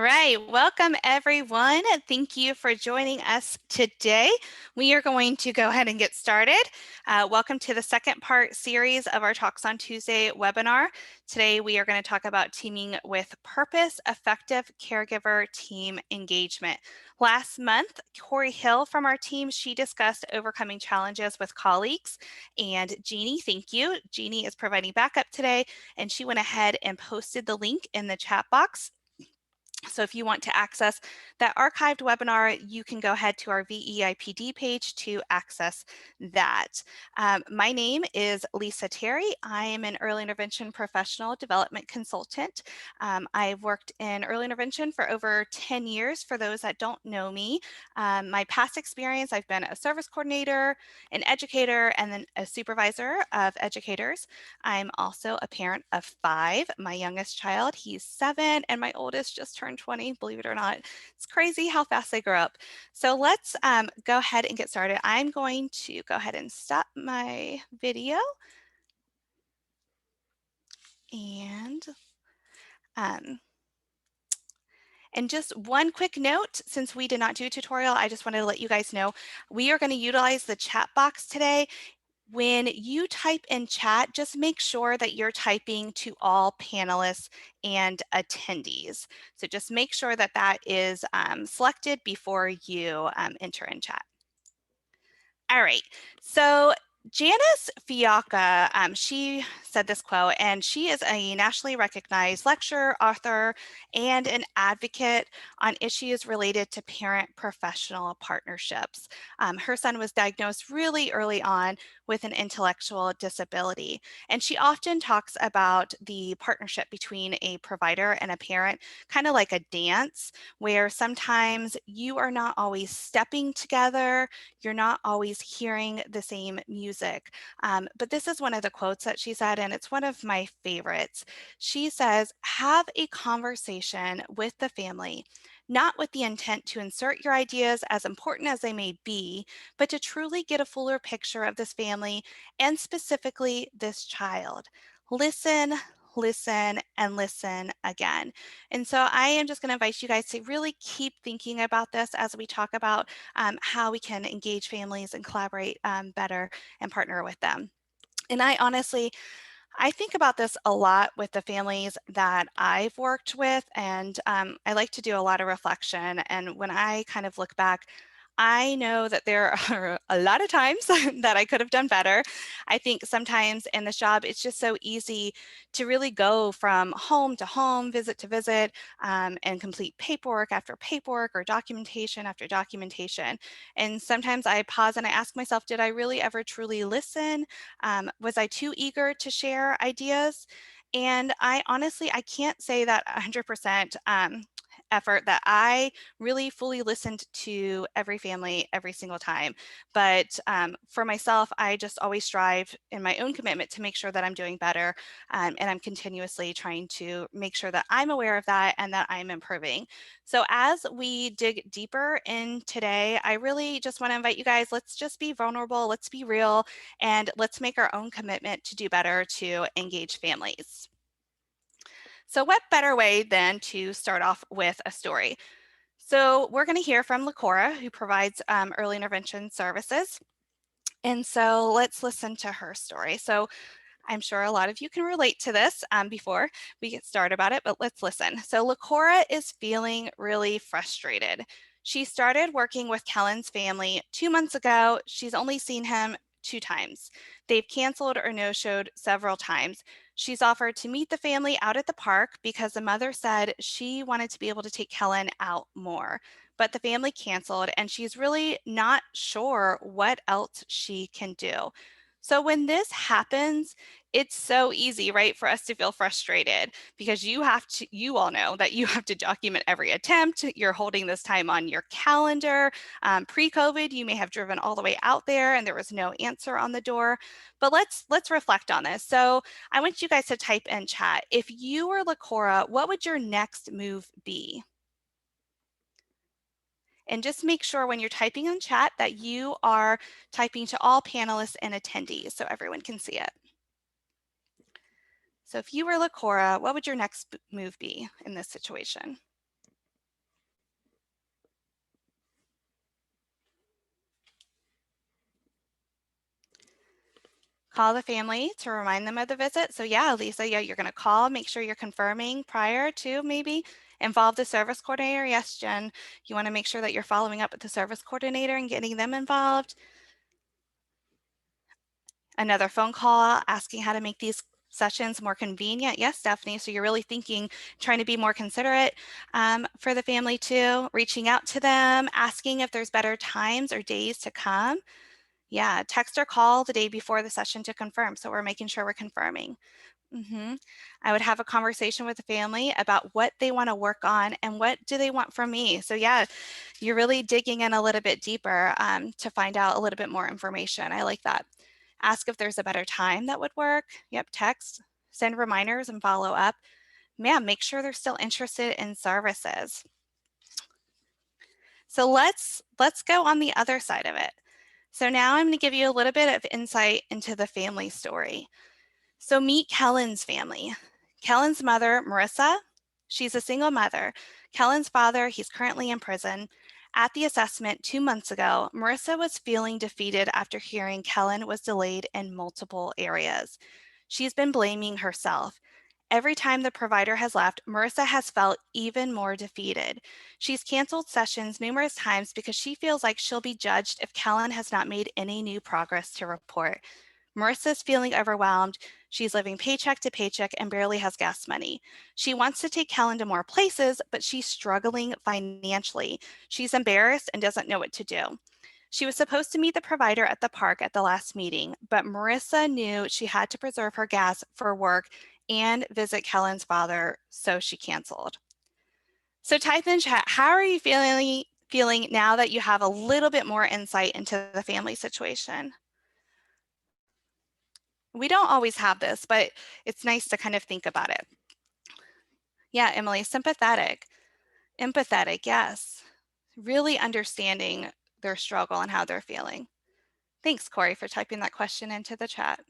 right, welcome everyone. Thank you for joining us today. We are going to go ahead and get started. Welcome to the second part series of our Talks on Tuesday webinar. Today we are going to talk about teaming with purpose, effective caregiver team engagement. Last month, Corey Hill from our team, she discussed overcoming challenges with colleagues. And Jeannie, thank you. Jeannie is providing backup today, and she went ahead and posted the link in the chat box. So if you want to access that archived webinar, you can go ahead to our VEIPD page to access that. My name is Lisa Terry. I am an early intervention professional development consultant. I've worked in early intervention for over 10 years. For those that don't know me, my past experience, I've been a service coordinator, an educator, and then a supervisor of educators. I'm also a parent of 5. My youngest child, he's 7, and my oldest just turned 20, believe it or not. It's crazy how fast they grow up. So let's go ahead and get started. I'm going to go ahead and stop my video. Um, and just one quick note, since we did not do a tutorial, I just wanted to let you guys know, we are going to utilize the chat box today. When you type in chat, just make sure that you're typing to all panelists and attendees. So just make sure that that is selected before you enter in chat. All right, so Janice Fialka, she said this quote, and she is a nationally recognized lecturer, author, and an advocate on issues related to parent-professional partnerships. Her son was diagnosed really early on with an intellectual disability, and she often talks about the partnership between a provider and a parent, kind of like a dance, where sometimes you are not always stepping together, you're not always hearing the same music. But this is one of the quotes that she said, and it's one of my favorites. She says, have a conversation with the family, not with the intent to insert your ideas, as important as they may be, but to truly get a fuller picture of this family and specifically this child. Listen, listen, and listen again. And so I am just going to invite you guys to really keep thinking about this as we talk about how we can engage families and collaborate better and partner with them. And I think about this a lot with the families that I've worked with, and I like to do a lot of reflection. And when I kind of look back, I know that there are a lot of times that I could have done better. I think sometimes in this job, it's just so easy to really go from home to home, visit to visit, and complete paperwork after paperwork or documentation after documentation. And sometimes I pause and I ask myself, did I really ever truly listen? Was I too eager to share ideas? And I can't say that 100% effort that I really fully listened to every family every single time. But for myself, I just always strive in my own commitment to make sure that I'm doing better. And I'm continuously trying to make sure that I'm aware of that and that I'm improving. So as we dig deeper in today, I really just want to invite you guys, let's just be vulnerable, let's be real, and let's make our own commitment to do better to engage families. So what better way than to start off with a story? So we're going to hear from Lakora, who provides early intervention services. And so let's listen to her story. So I'm sure a lot of you can relate to this before we get started about it, but let's listen. So Lakora is feeling really frustrated. She started working with Kellen's family 2 months ago. She's only seen him 2 times. They've canceled or no-showed several times. She's offered to meet the family out at the park because the mother said she wanted to be able to take Kellen out more. But the family canceled, and she's really not sure what else she can do. So when this happens, it's so easy, right, for us to feel frustrated because you all know that you have to document every attempt. You're holding this time on your calendar. Pre-COVID, you may have driven all the way out there and there was no answer on the door. But let's reflect on this. So I want you guys to type in chat. If you were Lakora, what would your next move be? And just make sure when you're typing in chat that you are typing to all panelists and attendees so everyone can see it. So if you were Lakora, what would your next move be in this situation? Call the family to remind them of the visit. So yeah, Lisa, yeah, you're going to call, make sure you're confirming prior to maybe involve the service coordinator. Yes, Jen, you want to make sure that you're following up with the service coordinator and getting them involved. Another phone call asking how to make these sessions more convenient. Yes, Stephanie. So you're really thinking, trying to be more considerate for the family too, reaching out to them, asking if there's better times or days to come. Yeah, text or call the day before the session to confirm. So we're making sure we're confirming. I would have a conversation with the family about what they want to work on and what do they want from me. So yeah, you're really digging in a little bit deeper to find out a little bit more information. I like that. Ask if there's a better time that would work. Yep, text, send reminders and follow up. Man, make sure they're still interested in services. So let's go on the other side of it. So now I'm going to give you a little bit of insight into the family story. So meet Kellen's family. Kellen's mother, Marissa, she's a single mother. Kellen's father, he's currently in prison. At the assessment 2 months ago, Marissa was feeling defeated after hearing Kellen was delayed in multiple areas. She's been blaming herself. Every time the provider has left, Marissa has felt even more defeated. She's canceled sessions numerous times because she feels like she'll be judged if Kellen has not made any new progress to report. Marissa's feeling overwhelmed. She's living paycheck to paycheck and barely has gas money. She wants to take Kellen to more places, but she's struggling financially. She's embarrassed and doesn't know what to do. She was supposed to meet the provider at the park at the last meeting, but Marissa knew she had to preserve her gas for work and visit Kellen's father, so she canceled. So type in chat, how are you feeling now that you have a little bit more insight into the family situation? We don't always have this, but it's nice to kind of think about it. Yeah, Emily, sympathetic, empathetic, yes. Really understanding their struggle and how they're feeling. Thanks, Corey, for typing that question into the chat.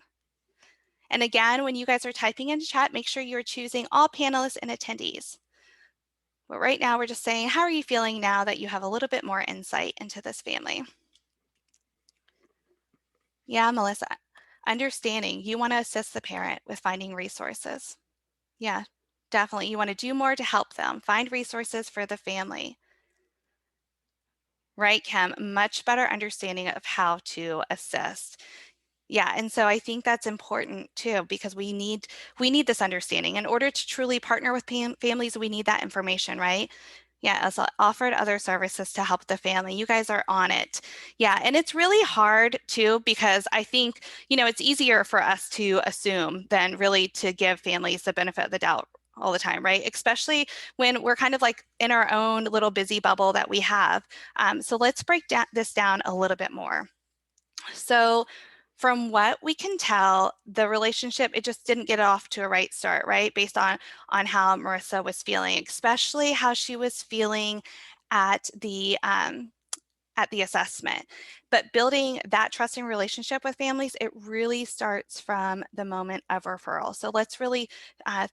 And again, when you guys are typing into chat, make sure you're choosing all panelists and attendees. But right now, we're just saying, how are you feeling now that you have a little bit more insight into this family? Yeah, Melissa, understanding you want to assist the parent with finding resources. Yeah, definitely. You want to do more to help them find resources for the family. Right, Kim? Much better understanding of how to assist. Yeah, and so I think that's important too, because we need this understanding. In order to truly partner with families, we need that information, right? Yeah, as offered other services to help the family. You guys are on it. Yeah, and it's really hard too, because I think, it's easier for us to assume than really to give families the benefit of the doubt all the time, right? Especially when we're kind of like in our own little busy bubble that we have. So let's break this down a little bit more. So from what we can tell, the relationship, it just didn't get off to a right start, right? Based on how Marissa was feeling, especially how she was feeling at the assessment. But building that trusting relationship with families, it really starts from the moment of referral. So let's really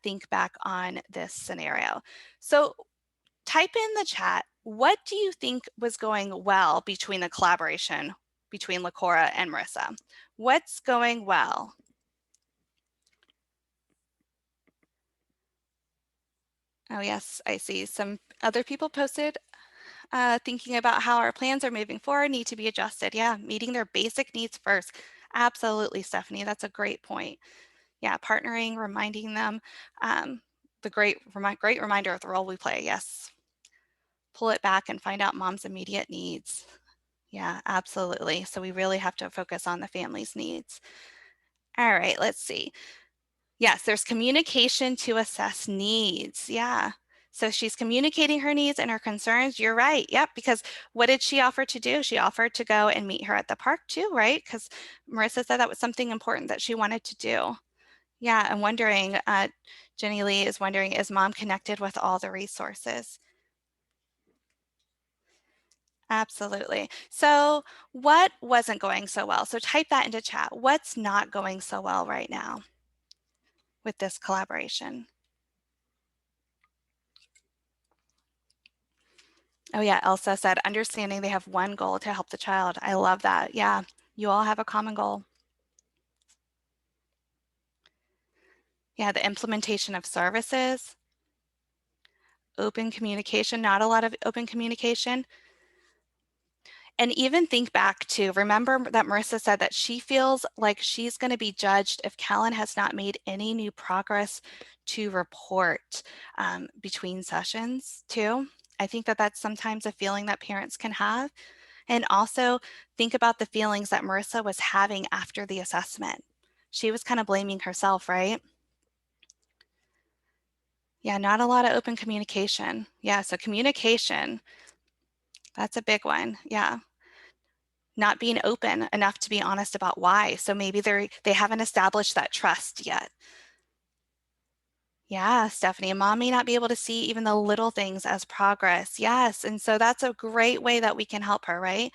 think back on this scenario. So type in the chat, what do you think was going well between the collaboration between LaCora and Marissa? What's going well? Oh yes, I see some other people posted thinking about how our plans are moving forward need to be adjusted. Yeah, meeting their basic needs first. Absolutely, Stephanie, that's a great point. Yeah, partnering, reminding them, the great reminder of the role we play. Yes, pull it back and find out mom's immediate needs. Yeah, absolutely. So we really have to focus on the family's needs. All right, let's see. Yes, there's communication to assess needs. Yeah. So she's communicating her needs and her concerns. You're right. Yep. Because what did she offer to do? She offered to go and meet her at the park too, right? Because Marissa said that was something important that she wanted to do. Yeah. I'm wondering, Jenny Lee is wondering, is mom connected with all the resources? Absolutely. So what wasn't going so well? So type that into chat. What's not going so well right now with this collaboration? Oh yeah, Elsa said, understanding they have one goal to help the child. I love that. Yeah, you all have a common goal. Yeah, the implementation of services, open communication, not a lot of open communication. And even think back to, remember that Marissa said that she feels like she's going to be judged if Kellen has not made any new progress to report between sessions too. I think that that's sometimes a feeling that parents can have. And also think about the feelings that Marissa was having after the assessment. She was kind of blaming herself, right? Yeah, not a lot of open communication. Yeah, so communication, that's a big one. Yeah. Not being open enough to be honest about why. So maybe they haven't established that trust yet. Yeah, Stephanie, mom may not be able to see even the little things as progress. Yes, and so that's a great way that we can help her, right?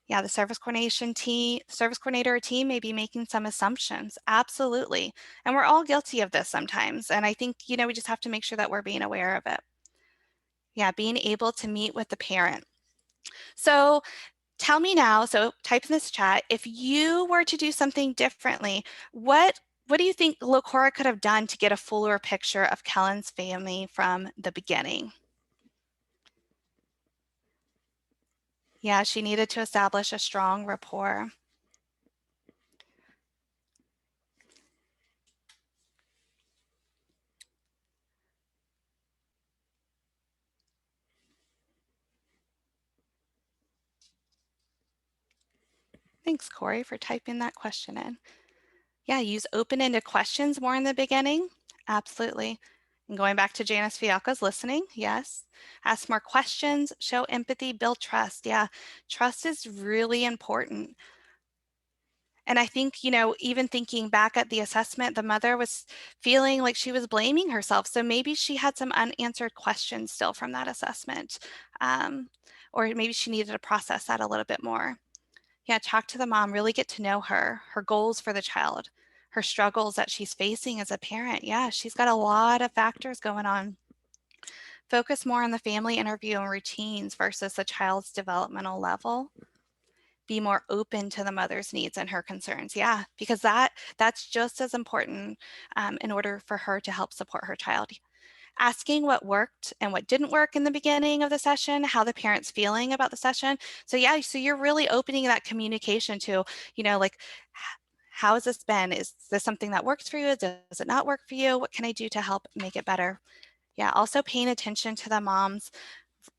Yeah, the service coordinator team may be making some assumptions. Absolutely. And we're all guilty of this sometimes. And I think, we just have to make sure that we're being aware of it. Yeah, being able to meet with the parent. So tell me now, so type in this chat, if you were to do something differently, what do you think Lacora could have done to get a fuller picture of Kellen's family from the beginning? Yeah, she needed to establish a strong rapport. Thanks, Corey, for typing that question in. Yeah, use open-ended questions more in the beginning. Absolutely. And going back to Janice Fialko's listening, yes. Ask more questions, show empathy, build trust. Yeah, trust is really important. And I think, even thinking back at the assessment, the mother was feeling like she was blaming herself. So maybe she had some unanswered questions still from that assessment. Um, or maybe she needed to process that a little bit more. Yeah, talk to the mom, really get to know her goals for the child, her struggles that she's facing as a parent. Yeah, she's got a lot of factors going on. Focus more on the family interview and routines versus the child's developmental level. Be more open to the mother's needs and her concerns. Yeah, because that's just as important in order for her to help support her child. Asking what worked and what didn't work in the beginning of the session, how the parent's feeling about the session. So yeah, so you're really opening that communication to, like, how has this been? Is this something that works for you? Does it not work for you? What can I do to help make it better? Yeah, also paying attention to the mom's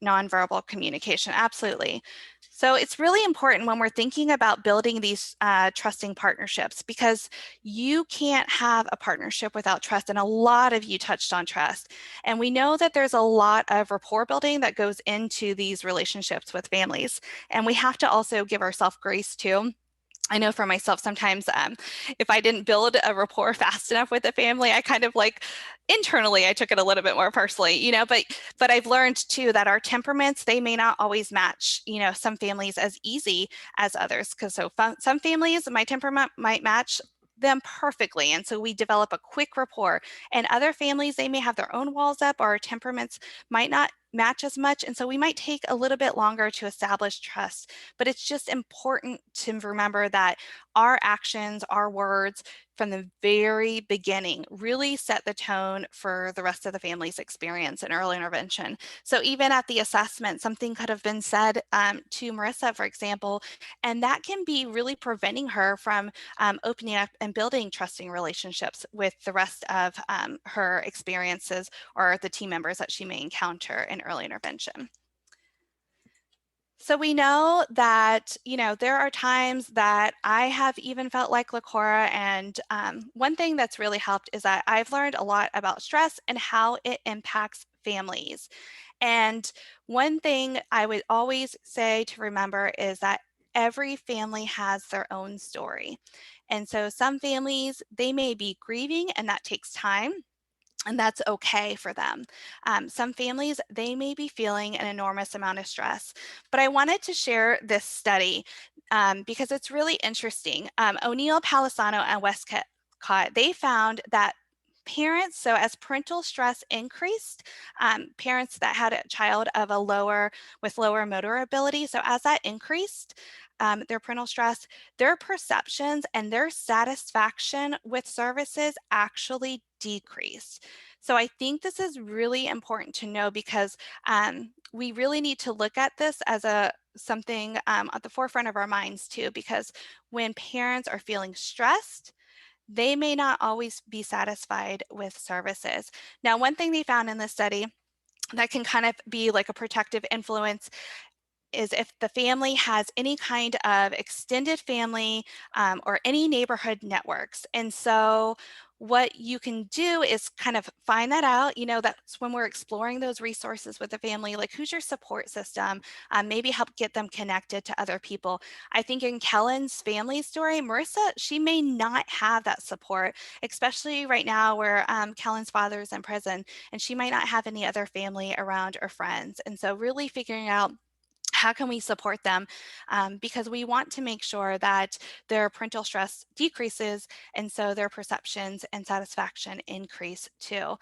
nonverbal communication. Absolutely. So it's really important when we're thinking about building these trusting partnerships, because you can't have a partnership without trust. And a lot of you touched on trust. And we know that there's a lot of rapport building that goes into these relationships with families. And we have to also give ourselves grace too. I know for myself, sometimes if I didn't build a rapport fast enough with the family, I kind of like internally, I took it a little bit more personally, but I've learned too that our temperaments, they may not always match, some families as easy as others. Because some families, my temperament might match them perfectly. And so we develop a quick rapport. And other families, they may have their own walls up, or our temperaments might not match as much. And so we might take a little bit longer to establish trust. But it's just important to remember that our actions, our words from the very beginning really set the tone for the rest of the family's experience in early intervention. So even at the assessment, something could have been said to Marissa, for example, and that can be really preventing her from opening up and building trusting relationships with the rest of her experiences or the team members that she may encounter in early intervention. So we know that, there are times that I have even felt like Lacora. And one thing that's really helped is that I've learned a lot about stress and how it impacts families. And one thing I would always say to remember is that every family has their own story. And so some families, they may be grieving, and that takes time, and that's okay for them. Some families, they may be feeling an enormous amount of stress. But I wanted to share this study because it's really interesting. O'Neill, Palisano, and Westcott, they found that parents, so as parental stress increased, parents that had a child of with lower motor ability, so as that increased, their parental stress, their perceptions and their satisfaction with services actually decrease. So I think this is really important to know because we really need to look at this as a something at the forefront of our minds too, because when parents are feeling stressed, they may not always be satisfied with services. Now, one thing they found in this study that can kind of be like a protective influence is if the family has any kind of extended family or any neighborhood networks. And so what you can do is kind of find that out. You know, that's when we're exploring those resources with the family, like who's your support system, maybe help get them connected to other people. I think in Kellen's family story, Marissa, she may not have that support, especially right now where Kellen's father is in prison and she might not have any other family around or friends. And so really figuring out how can we support them? Because we want to make sure that their parental stress decreases and so their perceptions and satisfaction increase too.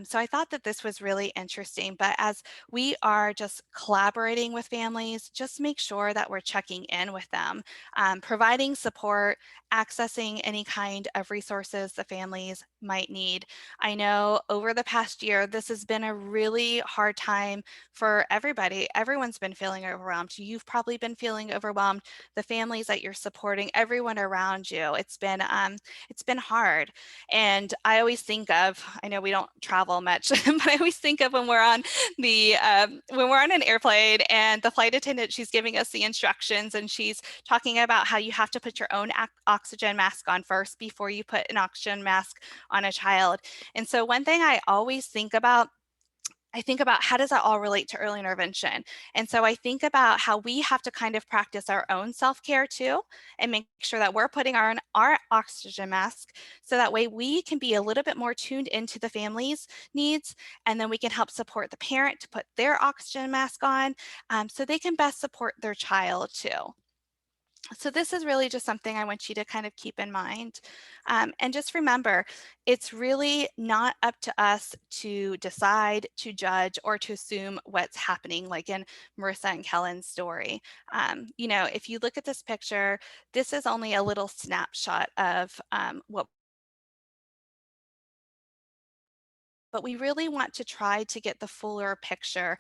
So I thought that this was really interesting, but as we are just collaborating with families, just make sure that we're checking in with them, providing support, accessing any kind of resources the families might need. I know over the past year, this has been a really hard time for everybody. Everyone's been feeling overwhelmed. You've probably been feeling overwhelmed. The families that you're supporting, everyone around you. It's been hard. And I always think of, I know we don't travel much, but I always think of when we're on when we're on an airplane and the flight attendant, she's giving us the instructions and she's talking about how you have to put your own oxygen mask on first before you put an oxygen mask on a child. And so one thing I think about how does that all relate to early intervention? And so I think about how we have to kind of practice our own self-care too and make sure that we're putting our oxygen mask so that way we can be a little bit more tuned into the family's needs and then we can help support the parent to put their oxygen mask on so they can best support their child too. So this is really just something I want you to kind of keep in mind. And just remember, it's really not up to us to decide, to judge, or to assume what's happening, like in Marissa and Kellen's story. You know, if you look at this picture, this is only a little snapshot of what but we really want to try to get the fuller picture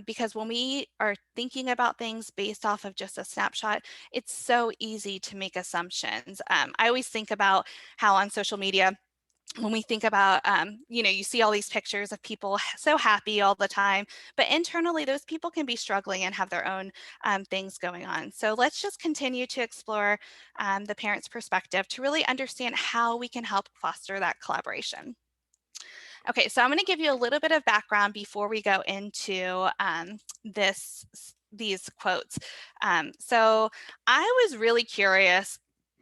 because when we are thinking about things based off of just a snapshot, it's so easy to make assumptions. I always think about how on social media, when we think about, you know, you see all these pictures of people so happy all the time, but internally those people can be struggling and have their own things going on. So let's just continue to explore the parent's perspective to really understand how we can help foster that collaboration. Okay, so I'm going to give you a little bit of background before we go into these quotes. So I was really curious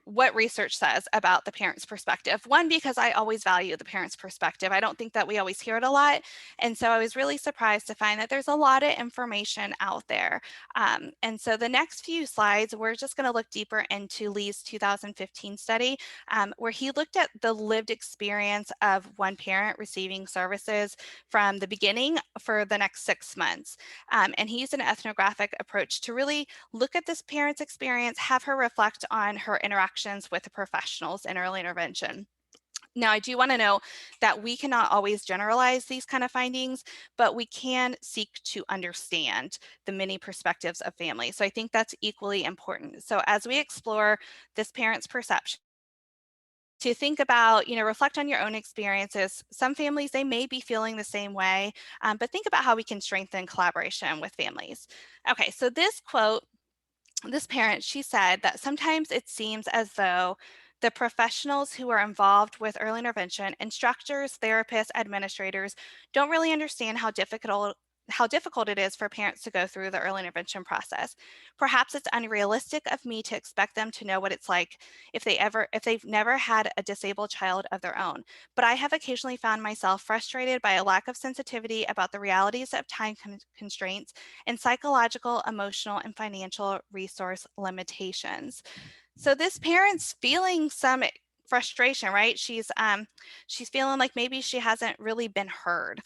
what research says about the parent's perspective. One, because I always value the parent's perspective. I don't think that we always hear it a lot. And so I was really surprised to find that there's a lot of information out there. And so the next few slides, we're just going to look deeper into Lee's 2015 study where he looked at the lived experience of one parent receiving services from the beginning for the next 6 months. And he used an ethnographic approach to really look at this parent's experience, have her reflect on her interactions with the professionals in early intervention. Now, I do want to know that we cannot always generalize these kind of findings, but we can seek to understand the many perspectives of families. So I think that's equally important. So as we explore this parent's perception, to think about, you know, reflect on your own experiences. Some families, they may be feeling the same way, but think about how we can strengthen collaboration with families. Okay, so this quote, this parent, she said that sometimes it seems as though the professionals who are involved with early intervention, instructors, therapists, administrators, don't really understand how difficult it is for parents to go through the early intervention process. Perhaps it's unrealistic of me to expect them to know what it's like if they've never had a disabled child of their own. But I have occasionally found myself frustrated by a lack of sensitivity about the realities of time constraints and psychological, emotional, and financial resource limitations. So this parent's feeling some frustration, right? She's feeling like maybe she hasn't really been heard.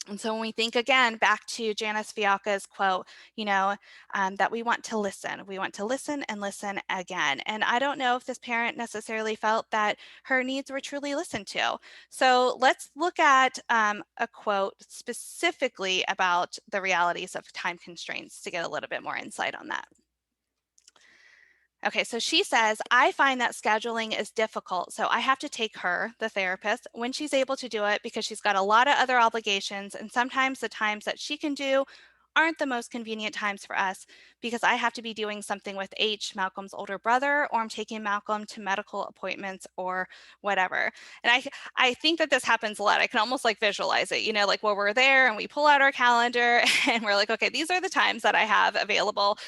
And so when we think again back to Janice Fialka's quote, that we want to listen and listen again. And I don't know if this parent necessarily felt that her needs were truly listened to. So let's look at a quote specifically about the realities of time constraints to get a little bit more insight on that. Okay, so she says, I find that scheduling is difficult, so I have to take her, the therapist, when she's able to do it because she's got a lot of other obligations, and sometimes the times that she can do aren't the most convenient times for us because I have to be doing something with H, Malcolm's older brother, or I'm taking Malcolm to medical appointments or whatever. And I think that this happens a lot. I can almost like visualize it, like where we're there and we pull out our calendar and we're like, okay, these are the times that I have available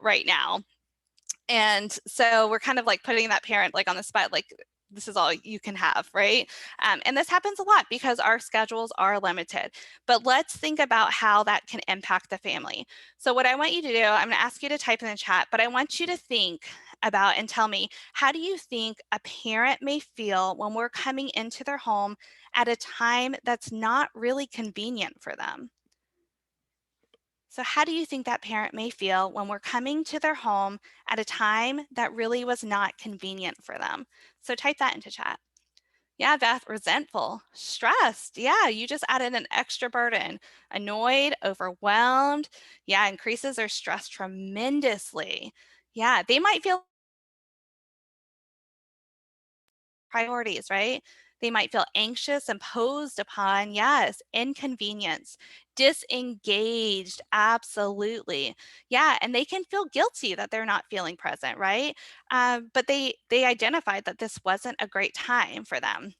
right now. And so we're kind of like putting that parent like on the spot, like this is all you can have, right? And this happens a lot because our schedules are limited. But let's think about how that can impact the family. So what I want you to do, I'm going to ask you to type in the chat, but I want you to think about and tell me, how do you think a parent may feel when we're coming into their home at a time that's not really convenient for them? So how do you think that parent may feel when we're coming to their home at a time that really was not convenient for them? So type that into chat. Yeah, Beth, resentful, stressed. Yeah, you just added an extra burden. Annoyed, overwhelmed. Yeah, increases their stress tremendously. Yeah, they might feel priorities, right? They might feel anxious, imposed upon, yes, inconvenience, disengaged, absolutely. Yeah, and they can feel guilty that they're not feeling present, right? But they identified that this wasn't a great time for them.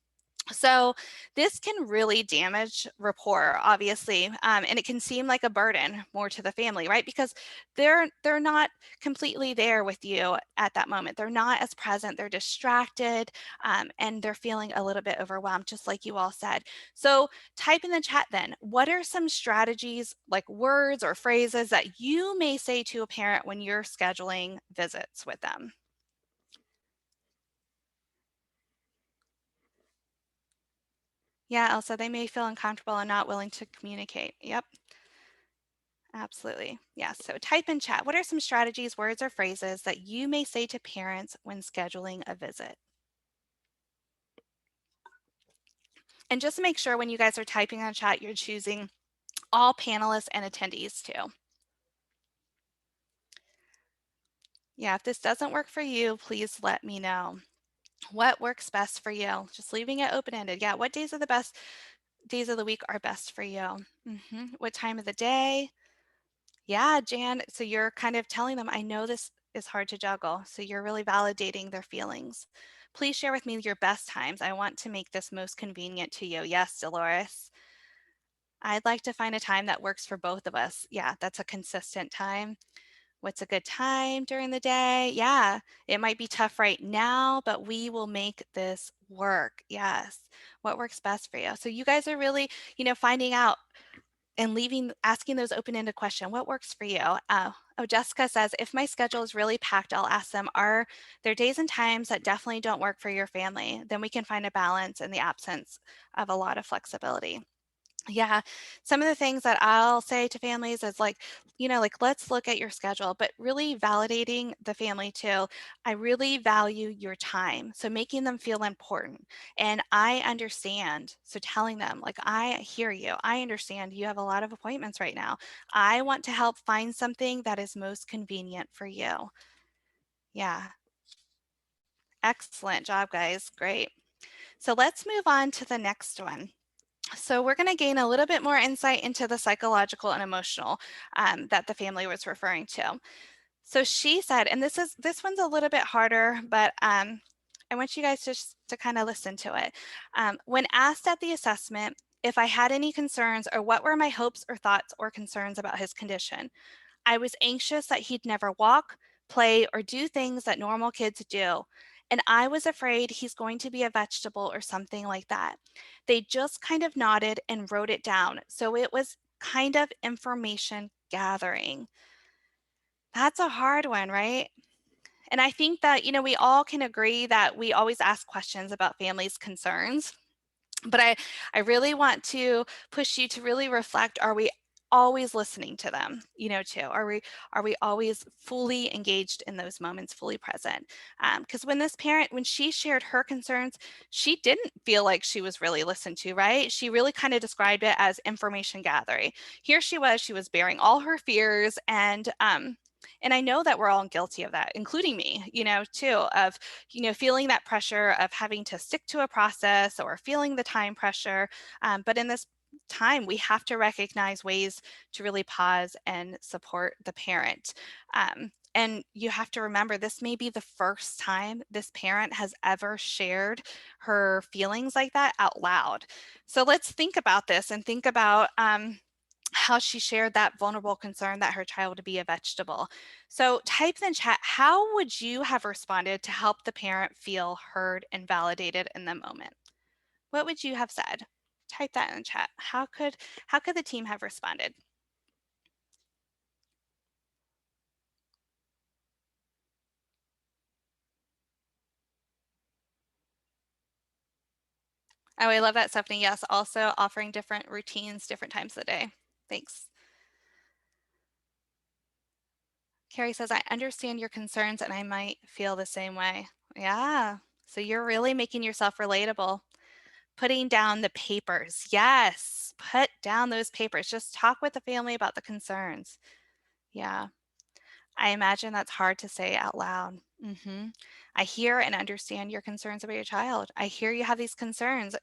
So this can really damage rapport, obviously, and it can seem like a burden more to the family, right? Because they're not completely there with you at that moment. They're not as present. They're distracted, and they're feeling a little bit overwhelmed, just like you all said. So type in the chat then. What are some strategies, like words or phrases that you may say to a parent when you're scheduling visits with them? Yeah, Elsa, they may feel uncomfortable and not willing to communicate. Yep. Absolutely. Yes. So type in chat. What are some strategies, words, or phrases that you may say to parents when scheduling a visit? And just make sure when you guys are typing on chat, you're choosing all panelists and attendees too. Yeah, if this doesn't work for you, please let me know. What works best for you? Just leaving it open-ended. Yeah, what days are the best days of the week are best for you? What time of the day? Yeah, Jan, so you're kind of telling them, I know this is hard to juggle. So you're really validating their feelings. Please share with me your best times. I want to make this most convenient to you. Yes, Dolores. I'd like to find a time that works for both of us. Yeah, that's a consistent time. What's a good time during the day? Yeah, it might be tough right now, but we will make this work. Yes. What works best for you? So you guys are really, finding out and asking those open-ended questions. What works for you? Jessica says, if my schedule is really packed, I'll ask them, are there days and times that definitely don't work for your family? Then we can find a balance in the absence of a lot of flexibility. Yeah, some of the things that I'll say to families is like, like let's look at your schedule, but really validating the family too. I really value your time. So making them feel important. And I understand. So telling them, like, I hear you. I understand you have a lot of appointments right now. I want to help find something that is most convenient for you. Yeah, excellent job, guys. Great. So let's move on to the next one. So we're going to gain a little bit more insight into the psychological and emotional that the family was referring to. So she said, and this one's a little bit harder, but I want you guys to kind of listen to it. When asked at the assessment if I had any concerns or what were my hopes or thoughts or concerns about his condition, I was anxious that he'd never walk, play, or do things that normal kids do. And I was afraid he's going to be a vegetable or something like that. They just kind of nodded and wrote it down. So it was kind of information gathering. That's a hard one, right? And I think that, we all can agree that we always ask questions about families' concerns. But I really want to push you to really reflect, are we always listening to them, too? Are we always fully engaged in those moments, fully present? Because when this parent, when she shared her concerns, she didn't feel like she was really listened to, right? She really kind of described it as information gathering. Here she was bearing all her fears, and I know that we're all guilty of that, including me, too, of feeling that pressure of having to stick to a process or feeling the time pressure. But in this time, we have to recognize ways to really pause and support the parent. And you have to remember, this may be the first time this parent has ever shared her feelings like that out loud. So let's think about this and think about how she shared that vulnerable concern that her child would be a vegetable. So type in chat, how would you have responded to help the parent feel heard and validated in the moment? What would you have said? Type that in the chat. How could the team have responded? Oh, I love that, Stephanie. Yes, also offering different routines, different times of the day. Thanks. Carrie says, I understand your concerns and I might feel the same way. Yeah. So you're really making yourself relatable. Putting down the papers. Yes, put down those papers. Just talk with the family about the concerns. Yeah, I imagine that's hard to say out loud. I hear and understand your concerns about your child. I hear you have these concerns.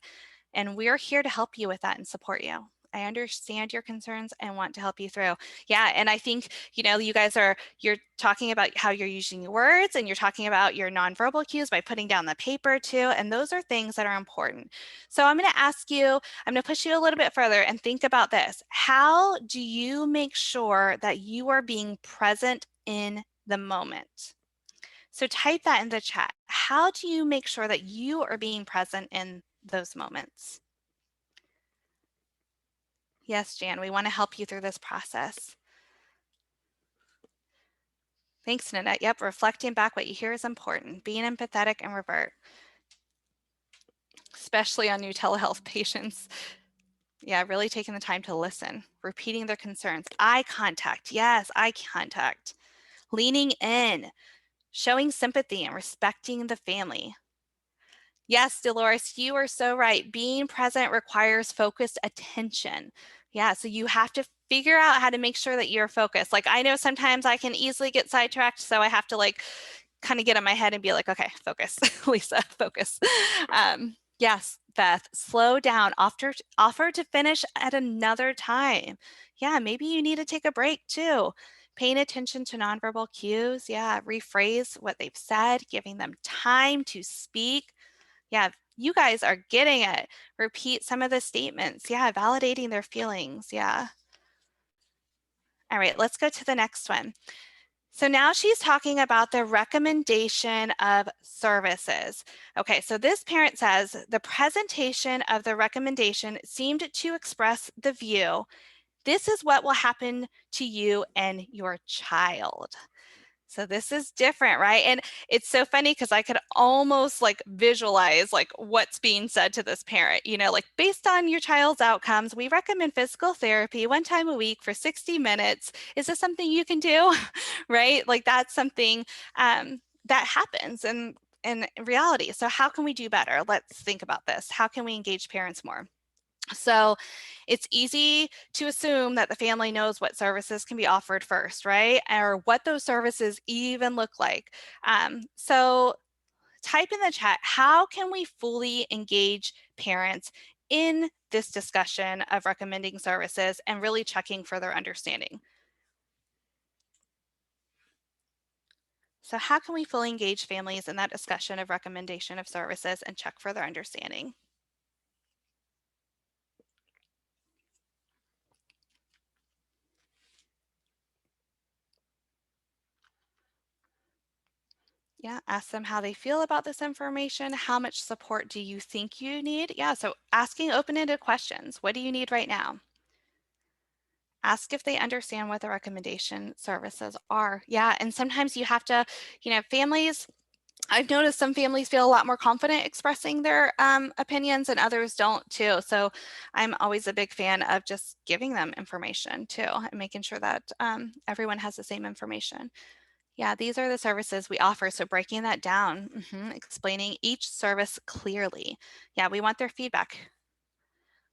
And we're here to help you with that and support you. I understand your concerns and want to help you through. Yeah, and I think, you guys you're talking about how you're using your words and you're talking about your nonverbal cues by putting down the paper too. And those are things that are important. So I'm going to ask you, I'm going to push you a little bit further and think about this. How do you make sure that you are being present in the moment? So type that in the chat. How do you make sure that you are being present in those moments? Yes, Jan, we want to help you through this process. Thanks, Nanette. Yep, reflecting back what you hear is important. Being empathetic and revert, especially on new telehealth patients. Yeah, really taking the time to listen, repeating their concerns. Eye contact. Yes, eye contact. Leaning in, showing sympathy and respecting the family. Yes, Dolores, you are so right. Being present requires focused attention. Yeah, so you have to figure out how to make sure that you're focused. Like, I know sometimes I can easily get sidetracked, so I have to kind of get in my head and be like, okay, focus, Lisa, focus. Yes, Beth, slow down. Offer to finish at another time. Yeah, maybe you need to take a break too. Paying attention to nonverbal cues. Yeah, rephrase what they've said, giving them time to speak. Yeah, you guys are getting it. Repeat some of the statements. Yeah, validating their feelings. Yeah. All right, let's go to the next one. So now she's talking about the recommendation of services. Okay, so this parent says the presentation of the recommendation seemed to express the view, this is what will happen to you and your child. So this is different, right? And it's so funny because I could almost visualize what's being said to this parent, based on your child's outcomes, we recommend physical therapy 1 time a week for 60 minutes. Is this something you can do? Right? That's something that happens in reality. So how can we do better? Let's think about this. How can we engage parents more? So it's easy to assume that the family knows what services can be offered first, right? Or what those services even look like. So type in the chat, how can we fully engage parents in this discussion of recommending services and really checking for their understanding? So how can we fully engage families in that discussion of recommendation of services and check for their understanding? Yeah, ask them how they feel about this information. How much support do you think you need? Yeah, so asking open-ended questions. What do you need right now? Ask if they understand what the recommendation services are. Yeah, and sometimes you have to, families, I've noticed some families feel a lot more confident expressing their opinions and others don't too. So I'm always a big fan of just giving them information too and making sure that everyone has the same information. Yeah, these are the services we offer. So breaking that down, explaining each service clearly. Yeah, we want their feedback.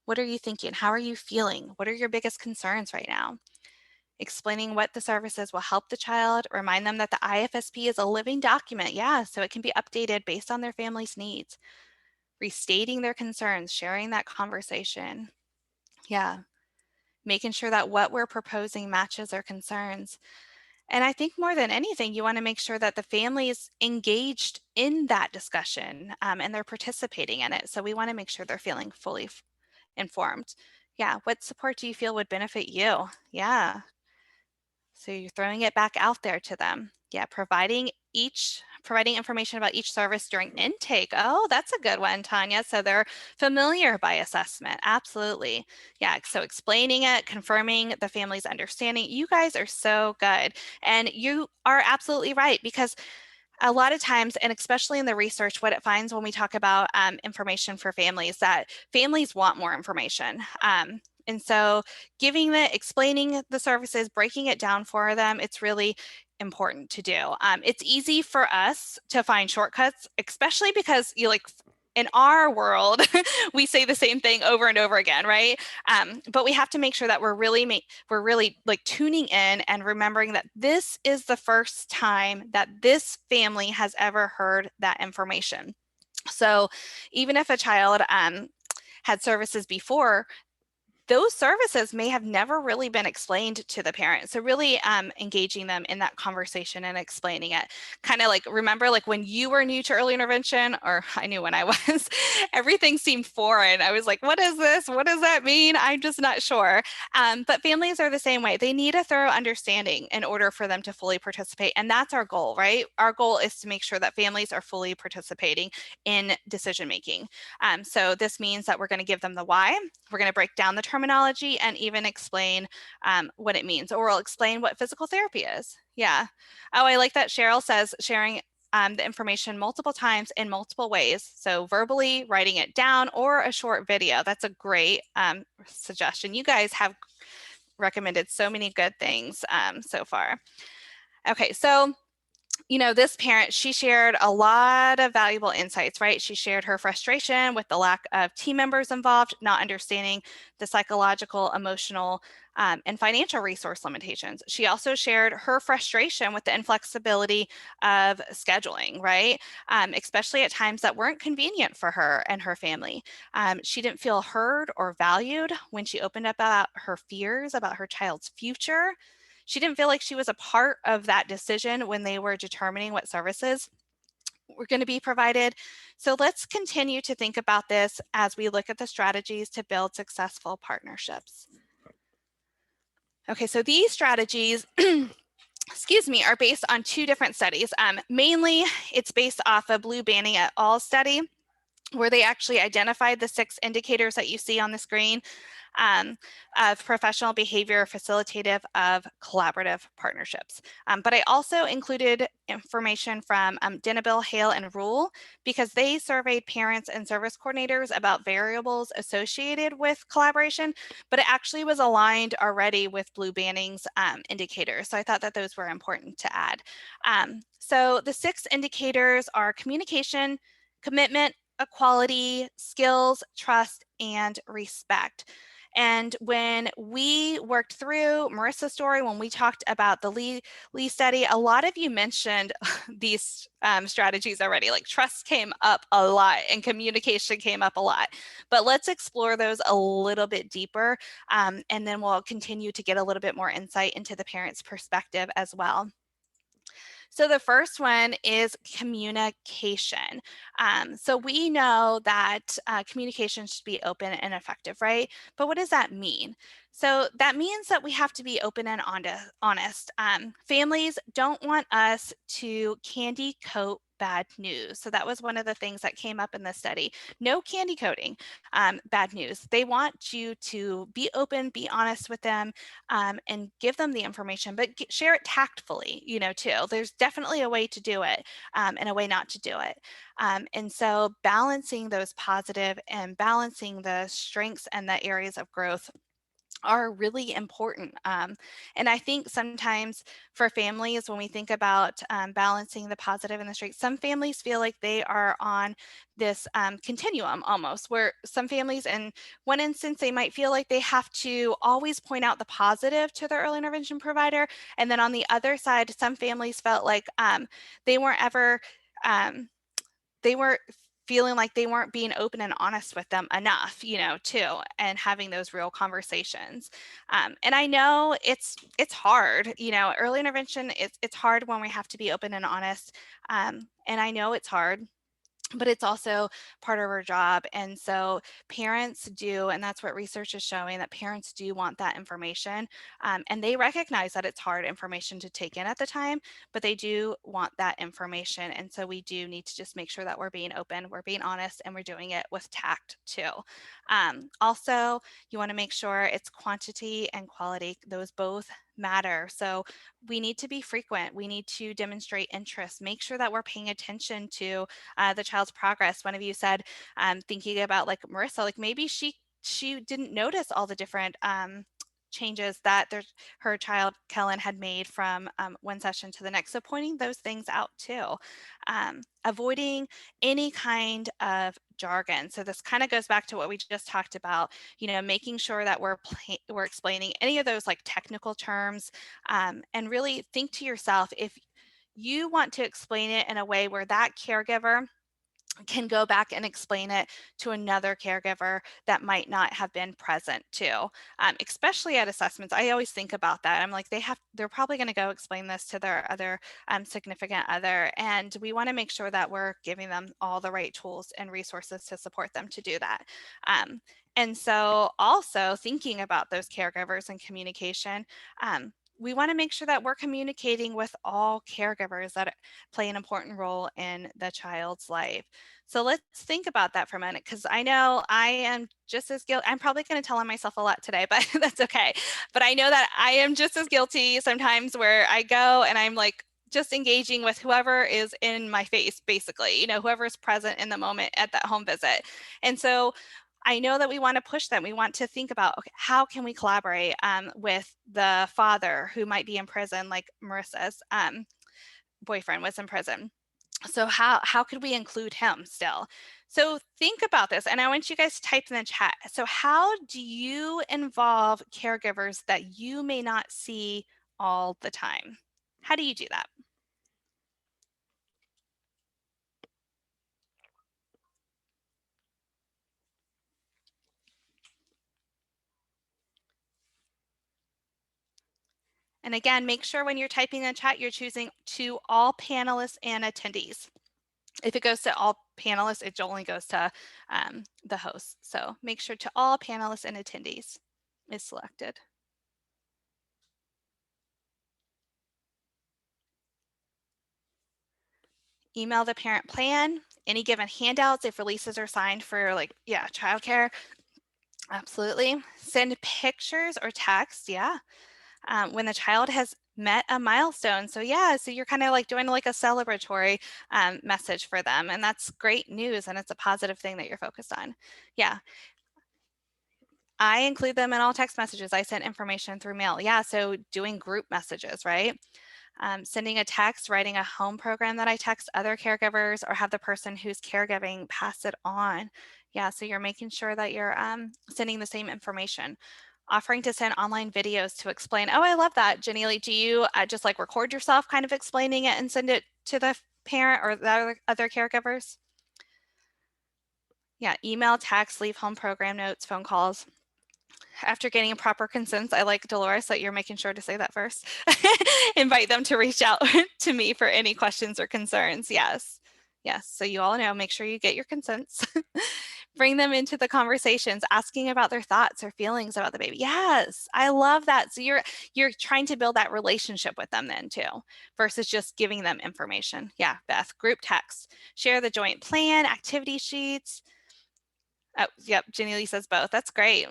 What are you thinking? How are you feeling? What are your biggest concerns right now? Explaining what the services will help the child, remind them that the IFSP is a living document, yeah, so it can be updated based on their family's needs. Restating their concerns, sharing that conversation. Yeah, making sure that what we're proposing matches their concerns. And I think more than anything, you want to make sure that the family is engaged in that discussion and they're participating in it. So we want to make sure they're feeling fully informed. Yeah, what support do you feel would benefit you? Yeah, so you're throwing it back out there to them. Yeah, providing information about each service during intake. Oh, that's a good one, Tanya. So they're familiar by assessment. Absolutely. Yeah, so explaining it, confirming the family's understanding. You guys are so good. And you are absolutely right because a lot of times, and especially in the research, what it finds when we talk about information for families, that families want more information. And so explaining the services, breaking it down for them, it's really important to do. It's easy for us to find shortcuts, especially because you like in our world, we say the same thing over and over again, right? But we have to make sure that we're really like tuning in and remembering that this is the first time that this family has ever heard that information. So even if a child had services before, those services may have never really been explained to the parent. So really engaging them in that conversation and explaining it. Kind of like, remember like when you were new to early intervention, or I knew when I was, everything seemed foreign. I was like, what is this? What does that mean? I'm just not sure. But families are the same way. They need a thorough understanding in order for them to fully participate. And that's our goal, right? Our goal is to make sure that families are fully participating in decision making. So this means that we're going to give them the why. We're going to break down the terminology and even explain what it means, or we'll explain what physical therapy is. Yeah. Oh, I like that Cheryl says sharing the information multiple times in multiple ways. So verbally writing it down or a short video. That's a great suggestion. You guys have recommended so many good things so far. Okay, so this parent, she shared a lot of valuable insights, right? She shared her frustration with the lack of team members involved, not understanding the psychological, emotional, and financial resource limitations. She also shared her frustration with the inflexibility of scheduling, right? Especially at times that weren't convenient for her and her family. She didn't feel heard or valued when she opened up about her fears about her child's future. She didn't feel like she was a part of that decision when they were determining what services were going to be provided. So let's continue to think about this as we look at the strategies to build successful partnerships. Okay, so these strategies excuse me, are based on two different studies. Mainly, it's based off a Blue Banning et al. Study, where they actually identified the 6 indicators that you see on the screen of professional behavior facilitative of collaborative partnerships. But I also included information from Dennebill, Hale, and Rule because they surveyed parents and service coordinators about variables associated with collaboration, but it actually was aligned already with Blue Banning's indicators. So I thought that those were important to add. So the 6 indicators are communication, commitment, equality, skills, trust, and respect. And when we worked through Marissa's story, when we talked about the Lee study, a lot of you mentioned these strategies already, like trust came up a lot and communication came up a lot. But let's explore those a little bit deeper, and then we'll continue to get a little bit more insight into the parent's perspective as well. So the first one is communication. So we know that communication should be open and effective, right? But what does that mean? So that means that we have to be open and honest. Families don't want us to candy coat bad news. So that was one of the things that came up in the study. No candy coating, bad news. They want you to be open, be honest with them, and give them the information, but share it tactfully, too. There's definitely a way to do it, and a way not to do it. And so balancing those positive and balancing the strengths and the areas of growth are really important. And I think sometimes for families, when we think about balancing the positive and the strength, some families feel like they are on this continuum almost, where some families, in one instance, they might feel like they have to always point out the positive to their early intervention provider. And then on the other side, some families felt like they weren't ever, they were feeling like they weren't being open and honest with them enough, too, and having those real conversations. And I know it's hard, early intervention, it's hard when we have to be open and honest. And I know it's hard, but it's also part of our job. And so parents do, and that's what research is showing, that parents do want that information. And they recognize that it's hard information to take in at the time, but they do want that information. And so we do need to just make sure that we're being open, we're being honest, and we're doing it with tact too. Also, you want to make sure it's quantity and quality. Those both matter. So we need to be frequent. We need to demonstrate interest, make sure that we're paying attention to the child's progress. One of you said, thinking about like Marissa, like maybe she didn't notice all the different changes that her child Kellen had made from one session to the next. So pointing those things out too. Avoiding any kind of jargon. So this kind of goes back to what we just talked about, making sure that we're explaining any of those like technical terms, and really think to yourself, if you want to explain it in a way where that caregiver can go back and explain it to another caregiver that might not have been present too, especially at assessments. I always think about that. I'm like, they're probably going to go explain this to their other significant other, and we want to make sure that we're giving them all the right tools and resources to support them to do that. And so also thinking about those caregivers and communication, we want to make sure that we're communicating with all caregivers that play an important role in the child's life. So let's think about that for a minute, because I know I am just as guilty. I'm probably going to tell on myself a lot today, but that's okay. But I know that I am just as guilty sometimes, where I go and I'm like just engaging with whoever is in my face, basically, whoever is present in the moment at that home visit. And so I know that we want to push them. We want to think about, okay, how can we collaborate with the father who might be in prison, like Marissa's boyfriend was in prison. So how could we include him still? So think about this, and I want you guys to type in the chat. So how do you involve caregivers that you may not see all the time? How do you do that? And again, make sure when you're typing in the chat, you're choosing to all panelists and attendees. If it goes to all panelists, it only goes to the host. So make sure to all panelists and attendees is selected. Email the parent plan, any given handouts if releases are signed for childcare. Absolutely. Send pictures or text, when the child has met a milestone. So so you're kind of like doing like a celebratory message for them, and that's great news, and it's a positive thing that you're focused on. I include them in all text messages. I send information through mail. So doing group messages, right? Sending a text, writing a home program that I text other caregivers, or have the person who's caregiving pass it on. So you're making sure that you're sending the same information. Offering to send online videos to explain. Oh, I love that. Jenny Lee, do you just like record yourself kind of explaining it and send it to the parent or the other caregivers? Email, text, leave home program notes, phone calls. After getting proper consents, I like Dolores that you're making sure to say that first. Invite them to reach out to me for any questions or concerns. Yes. So you all know, make sure you get your consents. Bring them into the conversations, asking about their thoughts or feelings about the baby. Yes, I love that. So you're trying to build that relationship with them then too, versus just giving them information. Yeah, Beth, group text, share the joint plan, activity sheets. Oh, yep, Jenny Lee says both. That's great.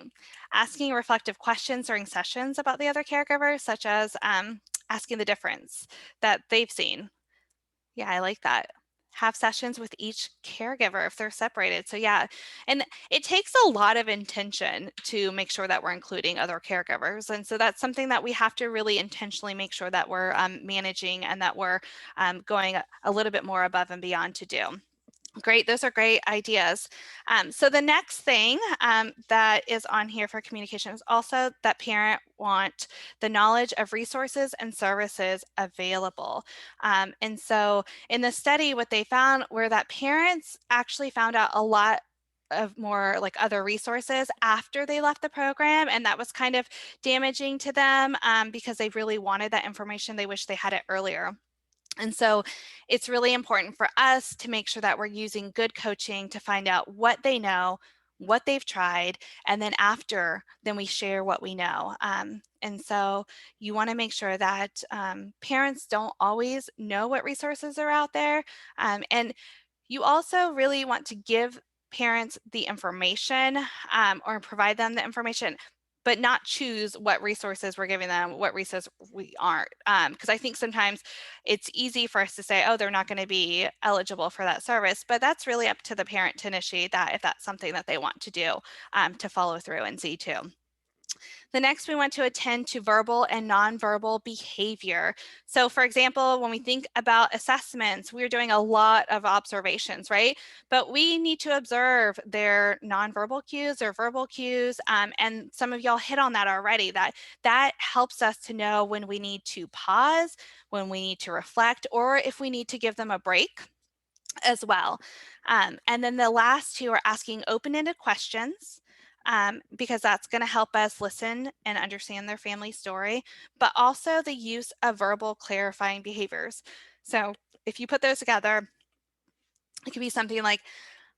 Asking reflective questions during sessions about the other caregiver, such as asking the difference that they've seen. Yeah, I like that. Have sessions with each caregiver if they're separated. So yeah, and it takes a lot of intention to make sure that we're including other caregivers. And so that's something that we have to really intentionally make sure that we're managing and that we're going a little bit more above and beyond to do. Great, those are great ideas. So the next thing that is on here for communication is also that parent want the knowledge of resources and services available. And so in the study, what they found were that parents actually found out a lot of more like other resources after they left the program, and that was kind of damaging to them because they really wanted that information. They wish they had it earlier. And so it's really important for us to make sure that we're using good coaching to find out what they know, what they've tried, and then after, then we share what we know. And so you want to make sure that parents don't always know what resources are out there. And you also really want to give parents the information or provide them the information, but not choose what resources we're giving them, what resources we aren't. Because I think sometimes it's easy for us to say, oh, they're not going to be eligible for that service, but that's really up to the parent to initiate that if that's something that they want to do, to follow through and see too. The next, we want to attend to verbal and nonverbal behavior. So for example, when we think about assessments, we're doing a lot of observations, right? But we need to observe their nonverbal cues or verbal cues. And some of y'all hit on that already, that helps us to know when we need to pause, when we need to reflect, or if we need to give them a break as well. And then the last two are asking open-ended questions, because that's going to help us listen and understand their family story, but also the use of verbal clarifying behaviors. So if you put those together, it could be something like,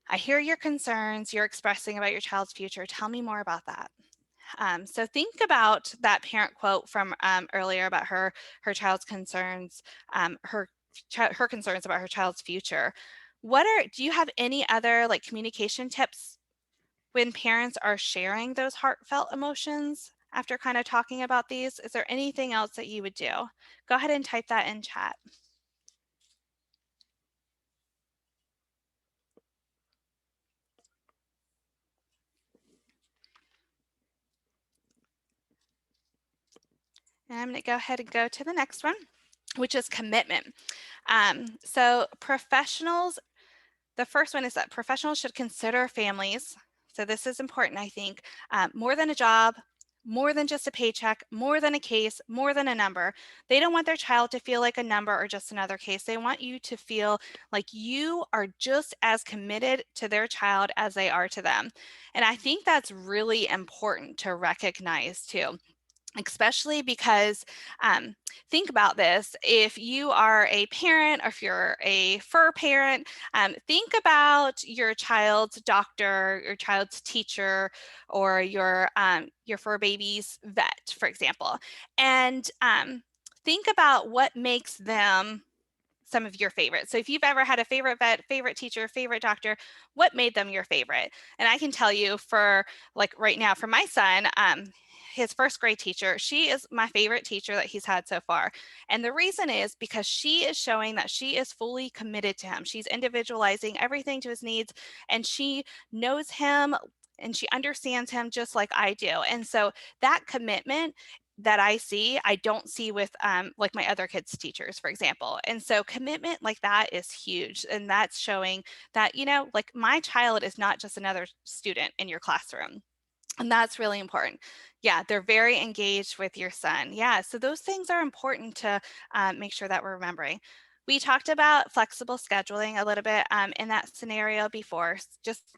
I hear your concerns you're expressing about your child's future. Tell me more about that. So think about that parent quote from earlier about her child's concerns, her concerns about her child's future. Do you have any other like communication tips when parents are sharing those heartfelt emotions after kind of talking about these? Is there anything else that you would do? Go ahead and type that in chat. And I'm going to go ahead and go to the next one, which is commitment. So professionals, the first one is that professionals should consider families. So this is important, I think, more than a job, more than just a paycheck, more than a case, more than a number. They don't want their child to feel like a number or just another case. They want you to feel like you are just as committed to their child as they are to them. And I think that's really important to recognize too, especially because think about this. If you are a parent or if you're a fur parent, think about your child's doctor, your child's teacher, or your fur baby's vet, for example, and think about what makes them some of your favorites. So if you've ever had a favorite vet, favorite teacher, favorite doctor, what made them your favorite? And I can tell you for like right now, for my son, his first grade teacher, she is my favorite teacher that he's had so far. And the reason is because she is showing that she is fully committed to him. She's individualizing everything to his needs, and she knows him and she understands him just like I do. And so that commitment that I see, I don't see with like my other kids' teachers, for example. And so commitment like that is huge. And that's showing that, you know, like my child is not just another student in your classroom. And that's really important. Yeah, they're very engaged with your son. Yeah, so those things are important to make sure that we're remembering. We talked about flexible scheduling a little bit in that scenario before. Just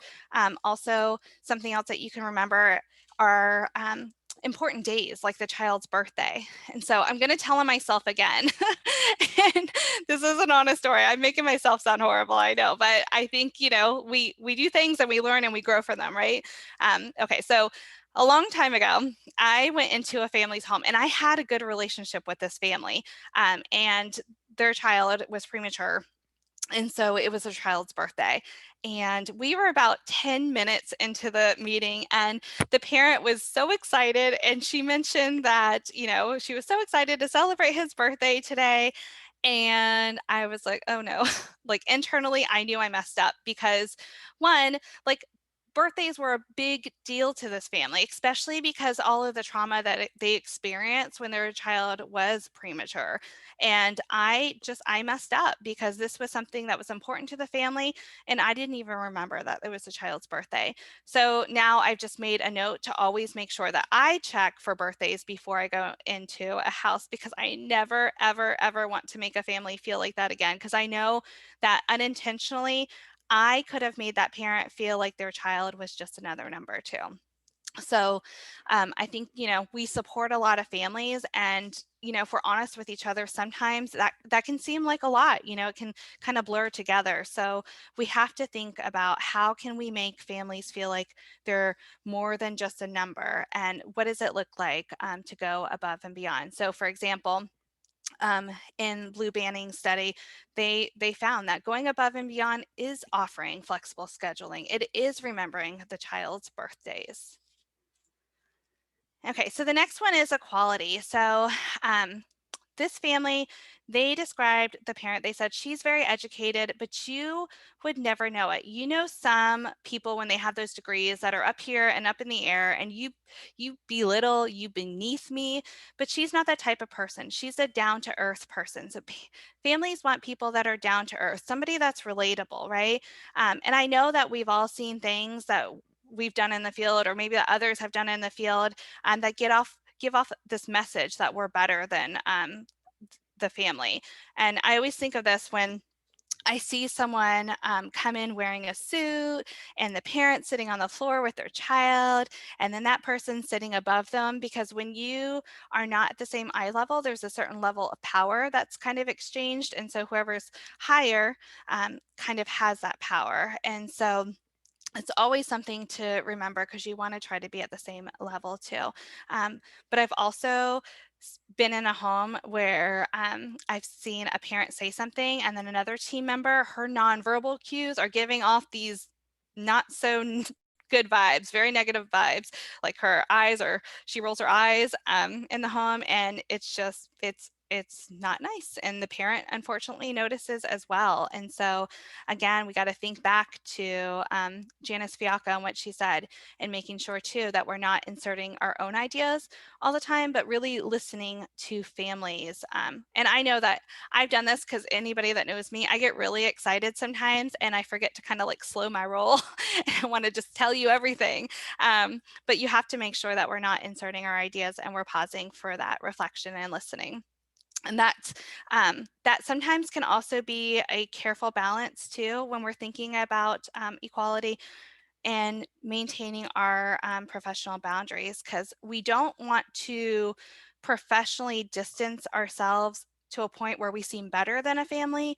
also something else that you can remember are important days like the child's birthday. And so I'm going to tell him myself again. And this is an honest story. I'm making myself sound horrible, I know, but I think, we do things and we learn and we grow from them, right? Okay, so a long time ago, I went into a family's home and I had a good relationship with this family, and their child was premature. And so it was a child's birthday. And we were about 10 minutes into the meeting, and the parent was so excited. And she mentioned that, she was so excited to celebrate his birthday today. And I was like, oh no, like internally, I knew I messed up because one, like birthdays were a big deal to this family, especially because all of the trauma that they experienced when their child was premature. And I messed up because this was something that was important to the family. And I didn't even remember that it was a child's birthday. So now I've just made a note to always make sure that I check for birthdays before I go into a house, because I never, ever, ever want to make a family feel like that again. Because I know that unintentionally, I could have made that parent feel like their child was just another number too. So I think, we support a lot of families, and, if we're honest with each other, sometimes that can seem like a lot, it can kind of blur together. So we have to think about how can we make families feel like they're more than just a number, and what does it look like to go above and beyond. So for example, in Blue Banning study, they found that going above and beyond is offering flexible scheduling. It is remembering the child's birthdays. Okay, so the next one is equality. So um, this family, they described the parent, they said, she's very educated, but you would never know it. Some people when they have those degrees that are up here and up in the air, and you belittle, you beneath me, but she's not that type of person. She's a down to earth person. So families want people that are down to earth, somebody that's relatable, right? And I know that we've all seen things that we've done in the field, or maybe that others have done in the field, that give off this message that we're better than the family. And I always think of this when I see someone come in wearing a suit, and the parent sitting on the floor with their child, and then that person sitting above them, because when you are not at the same eye level, there's a certain level of power that's kind of exchanged. And so whoever's higher kind of has that power. And so it's always something to remember, because you want to try to be at the same level too. But I've also been in a home where I've seen a parent say something, and then another team member, her nonverbal cues are giving off these not so good vibes, very negative vibes. Like she rolls her eyes in the home, and it's not nice. And the parent unfortunately notices as well. And so again, we got to think back to Janice Fiacco and what she said, and making sure too that we're not inserting our own ideas all the time, but really listening to families. And I know that I've done this, because anybody that knows me, I get really excited sometimes and I forget to kind of like slow my roll and I want to just tell you everything. But you have to make sure that we're not inserting our ideas and we're pausing for that reflection and listening. And that sometimes can also be a careful balance too when we're thinking about equality and maintaining our professional boundaries, because we don't want to professionally distance ourselves to a point where we seem better than a family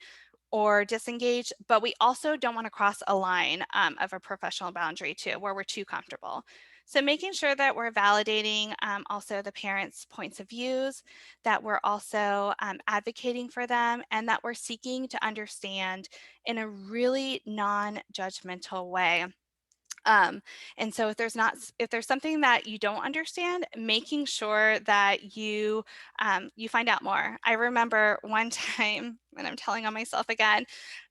or disengaged, but we also don't want to cross a line of a professional boundary too, where we're too comfortable. So making sure that we're validating also the parents' points of views, that we're also advocating for them, and that we're seeking to understand in a really non-judgmental way. Um, and so if there's something that you don't understand, making sure that you find out more. I remember one time, and I'm telling on myself again,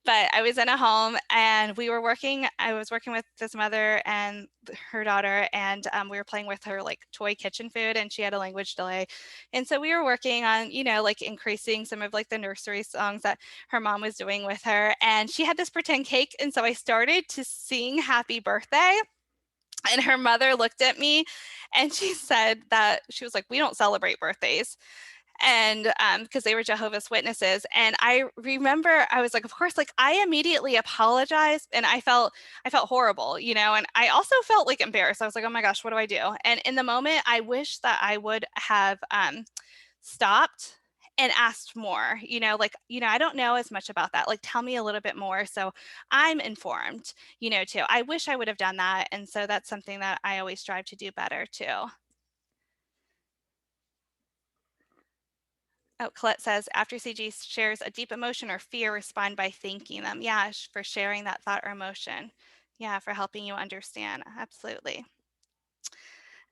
but I was in a home and I was working with this mother and her daughter, and we were playing with her like toy kitchen food, and she had a language delay. And so we were working on, like increasing some of like the nursery songs that her mom was doing with her. And she had this pretend cake. And so I started to sing happy birthday. And her mother looked at me and she said that she was like, we don't celebrate birthdays. and because they were Jehovah's Witnesses. And I remember I was like, of course, like I immediately apologized, and I felt horrible, and I also felt like embarrassed. I was like, oh my gosh, what do I do? And in the moment, I wish that I would have stopped and asked more, like, I don't know as much about that. Like, tell me a little bit more so I'm informed, too. I wish I would have done that. And so that's something that I always strive to do better too. Oh, Colette says, after CG shares a deep emotion or fear, respond by thanking them. Yeah, for sharing that thought or emotion. Yeah, for helping you understand. Absolutely.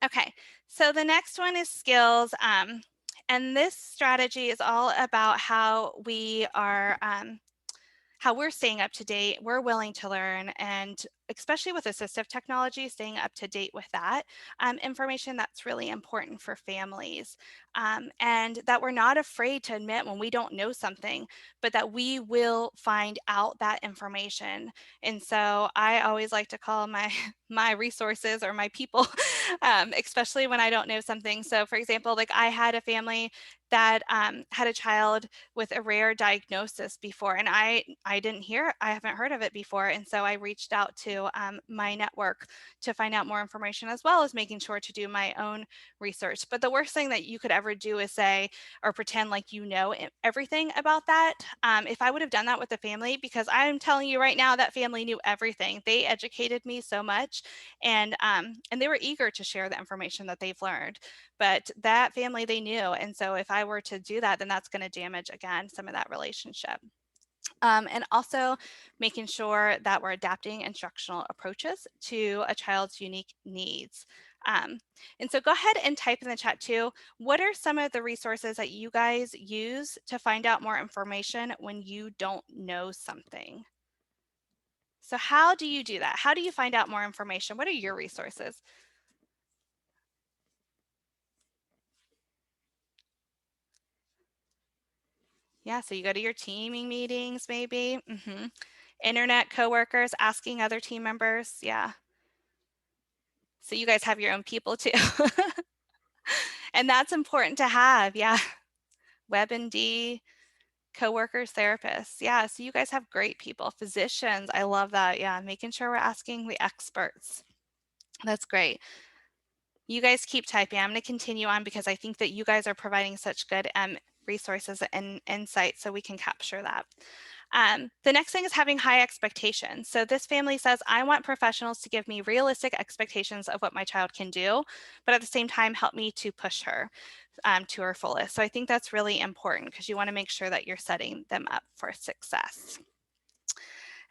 Okay, so the next one is skills. And this strategy is all about how we're staying up to date, we're willing to learn, and especially with assistive technology, staying up to date with that information that's really important for families. And that we're not afraid to admit when we don't know something, but that we will find out that information. And so I always like to call my my resources or my people, especially when I don't know something. So for example, like I had a family that had a child with a rare diagnosis before, and I haven't heard of it before, and so I reached out to my network to find out more information, as well as making sure to do my own research. But the worst thing that you could ever do is say or pretend like you know everything about that. If I would have done that with the family, because I'm telling you right now, that family knew everything. They educated me so much, and they were eager to share the information that they've learned. But that family, they knew, and so if I were to do that, then that's going to damage again some of that relationship. And also making sure that we're adapting instructional approaches to a child's unique needs. Um, and so go ahead and type in the chat too, what are some of the resources that you guys use to find out more information when you don't know something? So how do you do that? How do you find out more information? What are your resources? Yeah, so you go to your teaming meetings maybe. Internet coworkers, asking other team members. Yeah. So you guys have your own people too. And that's important to have. Yeah. WebMD, coworkers, therapists. Yeah. So you guys have great people, physicians. I love that. Yeah. Making sure we're asking the experts. That's great. You guys keep typing. I'm going to continue on because I think that you guys are providing such good resources and insights, so we can capture that. The next thing is having high expectations. So this family says, I want professionals to give me realistic expectations of what my child can do, but at the same time, help me to push her to her fullest. So I think that's really important because you want to make sure that you're setting them up for success.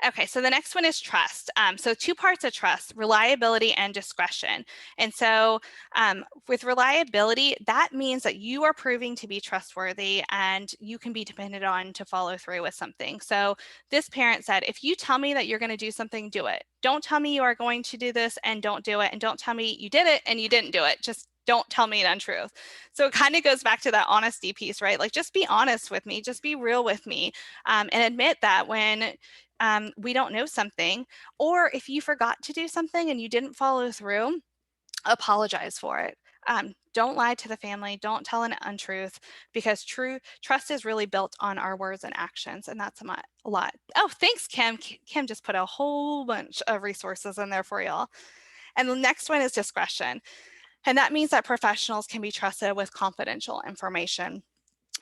Okay, so the next one is trust. So two parts of trust, reliability and discretion. And so with reliability, that means that you are proving to be trustworthy and you can be depended on to follow through with something. So this parent said, if you tell me that you're going to do something, do it. Don't tell me you are going to do this and don't do it. And don't tell me you did it and you didn't do it. Just don't tell me an untruth. So it kind of goes back to that honesty piece, right? Like, just be honest with me, just be real with me, and admit that when we don't know something, or if you forgot to do something and you didn't follow through, apologize for it. Don't lie to the family. Don't tell an untruth, because true trust is really built on our words and actions, and that's a lot. Oh, thanks, Kim. Kim just put a whole bunch of resources in there for y'all. And the next one is discretion. And that means that professionals can be trusted with confidential information.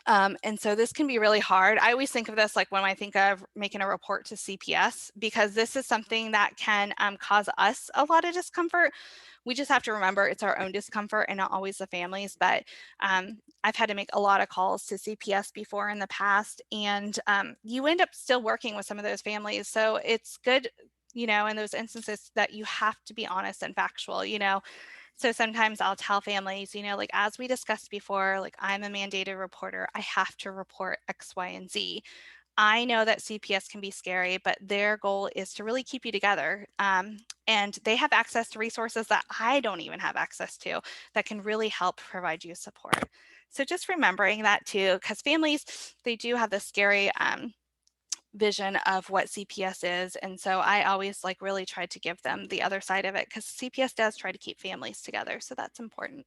And so this can be really hard. I always think of this like when I think of making a report to CPS, because this is something that can cause us a lot of discomfort. We just have to remember it's our own discomfort and not always the families. But I've had to make a lot of calls to CPS before in the past, and you end up still working with some of those families. So it's good, in those instances, that you have to be honest and factual. So sometimes I'll tell families, like as we discussed before, like I'm a mandated reporter, I have to report X, Y, and Z. I know that CPS can be scary, but their goal is to really keep you together. And they have access to resources that I don't even have access to that can really help provide you support. So just remembering that too, because families, they do have this scary vision of what CPS is. And so I always really try to give them the other side of it, because CPS does try to keep families together. So that's important.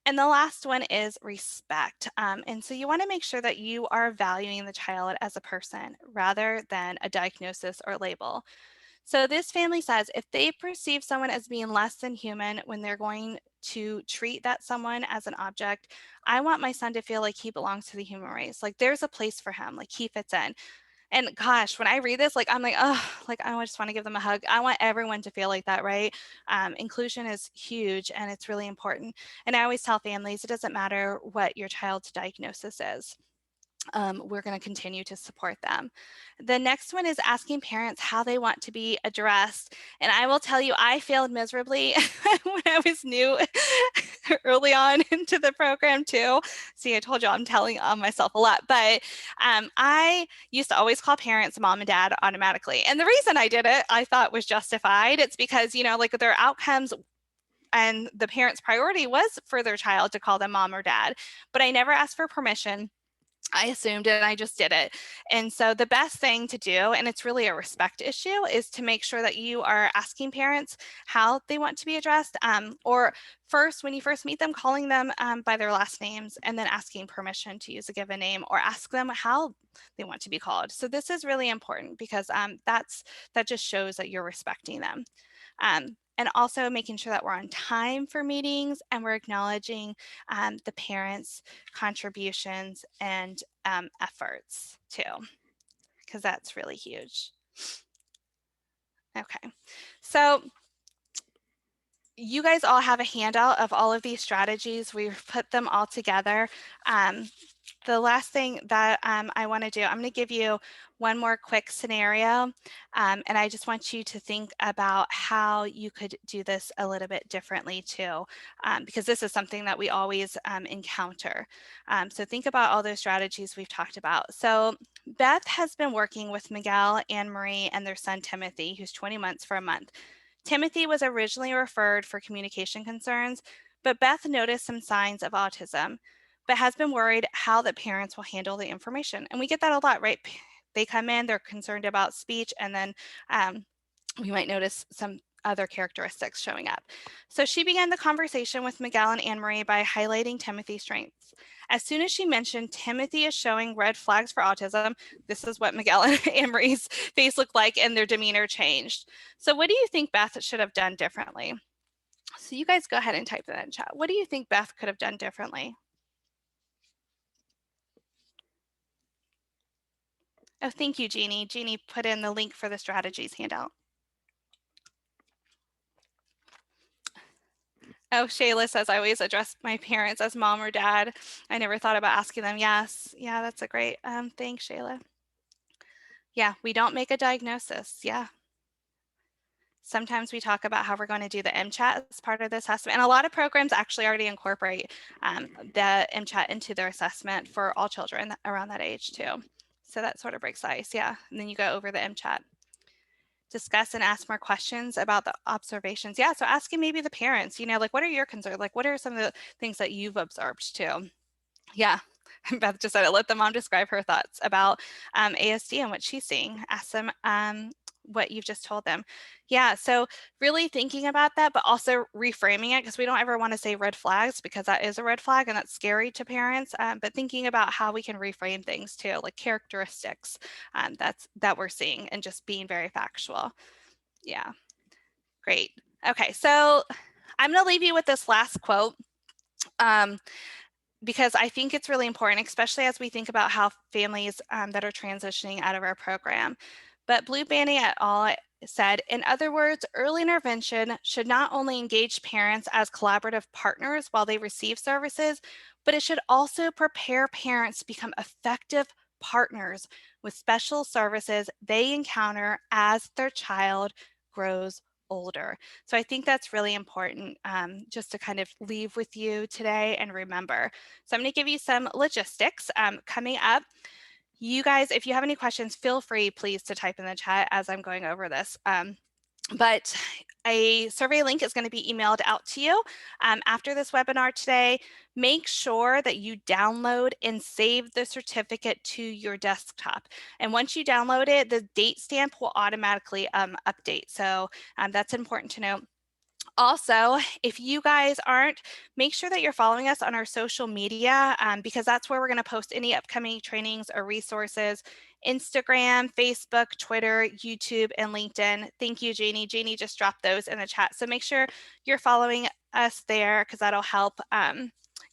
And the last one is respect. And so you want to make sure that you are valuing the child as a person rather than a diagnosis or label. So this family says if they perceive someone as being less than human when they're going to treat that someone as an object, I want my son to feel like he belongs to the human race. Like there's a place for him, like he fits in. And gosh, when I read this, like I'm like, oh, like I just want to give them a hug. I want everyone to feel like that, right? Inclusion is huge and it's really important. And I always tell families it doesn't matter what your child's diagnosis is. We're going to continue to support them. The next one is asking parents how they want to be addressed. And I will tell you, I failed miserably when I was new early on into the program too. See, I told you I'm telling on myself a lot, but I used to always call parents mom and dad automatically. And the reason I did it, I thought was justified. It's because, you know, like their outcomes and the parent's priority was for their child to call them mom or dad, but I never asked for permission. I assumed it and I just did it. And so the best thing to do, and it's really a respect issue, is to make sure that you are asking parents how they want to be addressed. Or first, when you first meet them, calling them by their last names and then asking permission to use a given name or ask them how they want to be called. So this is really important because that just shows that you're respecting them. And also making sure that we're on time for meetings and we're acknowledging the parents' contributions and efforts too, because that's really huge. Okay, so you guys all have a handout of all of these strategies. We've put them all together. The last thing that I want to do, I'm going to give you one more quick scenario, and I just want you to think about how you could do this a little bit differently too, because this is something that we always encounter. So think about all those strategies we've talked about. So Beth has been working with Miguel, Anne Marie, and their son Timothy, who's 20 months for a month. Timothy was originally referred for communication concerns, but Beth noticed some signs of autism, but has been worried how the parents will handle the information. And we get that a lot, right? They come in, they're concerned about speech, and then we might notice some other characteristics showing up. So she began the conversation with Miguel and Anne Marie by highlighting Timothy's strengths. As soon as she mentioned Timothy is showing red flags for autism, this is what Miguel and Anne Marie's face looked like and their demeanor changed. So what do you think Beth should have done differently? So you guys go ahead and type that in chat. What do you think Beth could have done differently? Oh, thank you, Jeannie. Jeannie put in the link for the strategies handout. Oh, Shayla says, I always address my parents as mom or dad. I never thought about asking them. Yes. Yeah, that's a great thanks, Shayla. Yeah, we don't make a diagnosis. Yeah. Sometimes we talk about how we're going to do the MCHAT as part of the assessment. And a lot of programs actually already incorporate the MCHAT into their assessment for all children around that age too. So that sort of breaks the ice. Yeah. And then you go over the MCHAT. Discuss and ask more questions about the observations. Yeah, so asking maybe the parents, you know, like what are your concerns? Like what are some of the things that you've observed too? Yeah, Beth just said it. Let the mom describe her thoughts about ASD and what she's seeing. Ask them what you've just told them. Yeah, so really thinking about that, but also reframing it because we don't ever want to say red flags because that is a red flag and that's scary to parents. But thinking about how we can reframe things too, like characteristics that we're seeing and just being very factual. Yeah, great. Okay, so I'm going to leave you with this last quote. Because I think it's really important, especially as we think about how families that are transitioning out of our program. But Blue Banny et al. Said, in other words, early intervention should not only engage parents as collaborative partners while they receive services, but it should also prepare parents to become effective partners with special services they encounter as their child grows older. So I think that's really important just to kind of leave with you today and remember. So I'm going to give you some logistics coming up. You guys, if you have any questions, feel free, please, to type in the chat as I'm going over this. But a survey link is going to be emailed out to you after this webinar today. Make sure that you download and save the certificate to your desktop. And once you download it, the date stamp will automatically update. So that's important to note. Also, if you guys aren't, make sure that you're following us on our social media because that's where we're going to post any upcoming trainings or resources. Instagram, Facebook, Twitter, YouTube, and LinkedIn. Thank you, Jeannie. Jeannie just dropped those in the chat. So make sure you're following us there because that'll help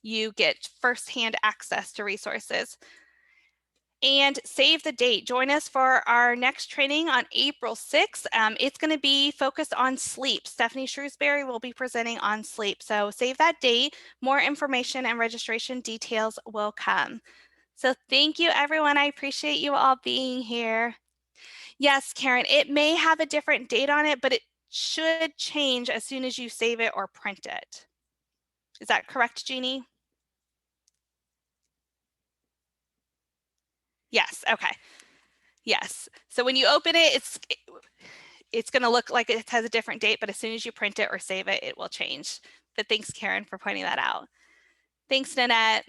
you get firsthand access to resources. And save the date. Join us for our next training on April 6th. It's going to be focused on sleep. Stephanie Shrewsbury will be presenting on sleep. So save that date. More information and registration details will come. So thank you, everyone. I appreciate you all being here. Yes, Karen, it may have a different date on it, but it should change as soon as you save it or print it. Is that correct, Jeannie? Yes, okay. Yes. So when you open it, it's going to look like it has a different date, but as soon as you print it or save it, it will change. But thanks, Karen, for pointing that out. Thanks, Nanette.